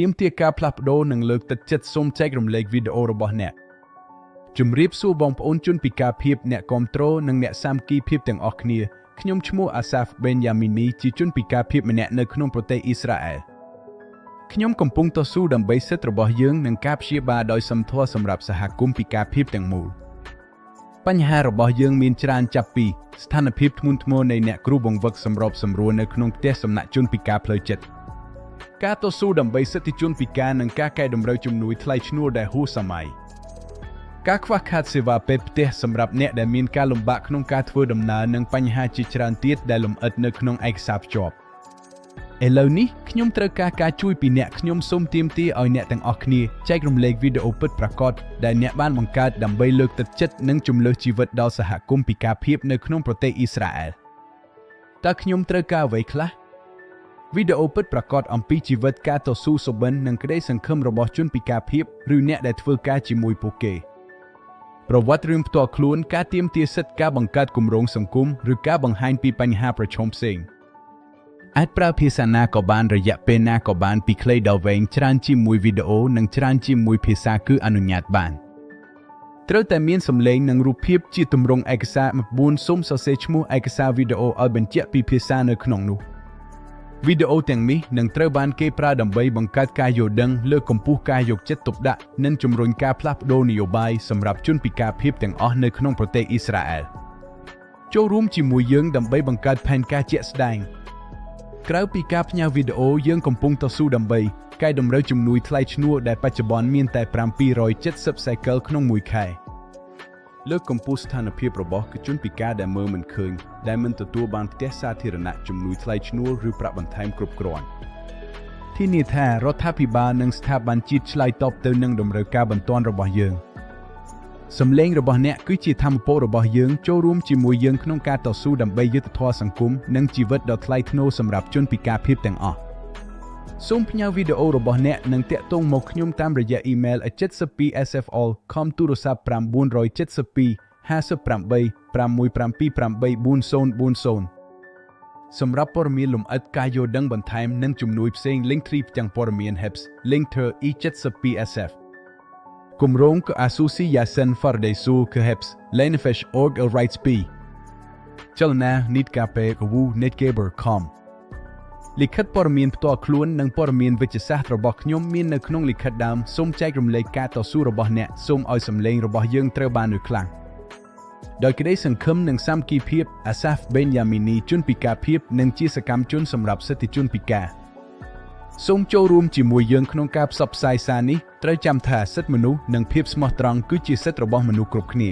ទៀមទាការផ្លាស់ប្ដូរនិងលើកទឹកចិត្តសូមចែករំលែកវីដេអូរបស់អ្នកជំរាបសួរបងប្អូនជនពិការភាពអ្នកគាំទ្រនិងអ្នកសាមគ្គីភាពទាំងអស់គ្នាខ្ញុំឈ្មោះអាសាហ្វបេនយ៉ាមីនីជាជនពិការភាពម្នាក់នៅក្នុងប្រទេសអ៊ីស្រាអែលខ្ញុំកំពុងតស៊ូដើម្បីសិទ្ធិរបស់យើងនិងការព្យាបាលដោយសមធម៌សម្រាប់សហគមន៍ពិការភាពទាំងមូលបញ្ហារបស់យើងមានច្រើនចាប់ពីស្ថានភាពធ្ងន់ធ្ងរនៃអ្នកគ្រូបង្វឹកសម្របសម្រួលនៅក្នុងផ្ទះសំណាក់ជនពិការផ្លូវចិត្តការតស៊ូដើម្បីសិទ្ធិជនពិការនិងការកែតម្រូវជំនួយថ្លៃឈ្នួលដែលហួសសម័យការខ្វះខាតសេវាពេទ្យផ្ទះសម្រាប់អ្នកដែលមានការលំបាកក្នុងការធ្វើដំណើរនិងបញ្ហាជាច្រើនទៀតដែលលម្អិតនៅក្នុងឯកសារភ្ជាប់ឥឡូវនេះខ្ញុំត្រូវការជួយពីអ្នកខ្ញុំសូមទាមទារឲ្យអ្នកទាំងអស់គ្នាចែករំលែកវីដេអូពិតប្រាកដដែលអ្នកបានបង្កើតដើម្បីលើកទឹកចិត្តនិងជំនួសជីវិតដល់សហគមន៍ពិការភាពនៅក្នុងប្រទេសអ៊ីស្រាអែលតើខ្ញុំត្រូវការអ្វីខ្លះវីដេអូពិតប្រាកដអំពីជីវិតការតស៊ូសុបិននិងក្តីសង្ឃឹមរបស់ជនពិការភាពឬអ្នកដែលធ្វើការជាមួយពួកគេប្រវត្តិរឿងផ្ទាល់ខ្លួនការទាមទារសិទ្ធិការបង្កើតគម្រោងសង្គមឬការបង្ហាញពីបញ្ហាប្រឈមផ្សេងអាចប្រើភាសាណាក៏បានរយៈពេលណាក៏បានពីខ្លីដល់វែងច្រើនជាមួយវីដេអូនិងច្រើនជាមួយភាសាគឺអនុញ្ញាតបានត្រូវតែមានសំឡេងនិងរូបភាពជាទម្រង់ឯកសារ9សូមសរសេរឈ្មោះឯកសារវីដេអូឲ្យបញ្ជាក់ពីភាសានៅក្នុងនោះវីដេអូទាំងនេះនឹងត្រូវបានគេប្រើដើម្បីបង្កើតការយល់ដឹងលើកកម្ពស់ការយកចិត្តទុកដាក់និងជំរុញការផ្លាស់ប្ដូរនយោបាយសម្រាប់ជនពិការភាពទាំងអស់នៅក្នុងប្រទេសអ៊ីស្រាអែលចូលរួមជាមួយយើងដើម្បីបង្កើតផែនការជាក់ស្ដែងក្រៅពីការផ្ញើវីដេអូយើងកំពុងតស៊ូដើម្បីកែតម្រូវជំនួយថ្លៃឈ្នួលដែលបច្ចុប្បន្នមានតែ770 shekel ក្នុងមួយខែលើកកម្ពស់ស្ថានភាពរបស់ជនពិការដែលមើលមិនឃើញដែលមិនទទួលបានផ្ទះសាធារណៈជំនួយថ្លៃឈ្នួលឬប្រាក់បន្ថែមគ្រប់គ្រាន់ធានាថារដ្ឋាភិបាលនិងស្ថាប័នជាតិឆ្លើយតបទៅនឹងតម្រូវការបន្ទាន់របស់យើងសំឡេងរបស់អ្នកគឺជាធម៌ពលរបស់យើងចូលរួមជាមួយយើងក្នុងការតស៊ូដើម្បីយុត្តិធម៌សង្គមនិងជីវិតដ៏ថ្លៃថ្នូរសម្រាប់ជនពិការភាពទាំងអស់សូមផ្ញើវីដេអូរបស់អ្នកនិងតាក់ទងមកខ្ញុំតាមរយៈអ៊ីមែល 72sfall.com ទូរស័ព្ទ972 58 572884040សម្រាប់ព័ត៌មានលម្អិតការយល់ដឹងបន្ថែមនិងជំនួយផ្សេង Link 3ទាំងព័ត៌មាន HEPS Link ter E72SF គម្រោង Association Fardesu HEPS Lenefesh Org El Rights P ចលនា Need Cape Wu Netgeber.com លិខិតព័ត៌មានផ្ទាល់ខ្លួននិងព័ត៌មានវិទ្យាសាស្ត្ររបស់ខ្ញុំមាននៅក្នុងលិខិតដើមសូមចែករំលែកការតស៊ូរបស់អ្នកសូមឲ្យសំឡេងរបស់យើងត្រូវបានលើកខ្លាំងដោយក្តីសង្ឃឹមនិងសាមគ្គីភាពអាសាហ្វបេនយ៉ាមីនីជនពិការភាពនិងជាសកម្មជនសម្រាប់សិទ្ធិជនពិការសូមចូលរួមជាមួយយើងក្នុងការផ្សព្វផ្សាយសារនេះត្រូវចាំថាសិទ្ធិមនុស្សនិងភាពស្មោះត្រង់គឺជាសិទ្ធិរបស់មនុស្សគ្រប់គ្នា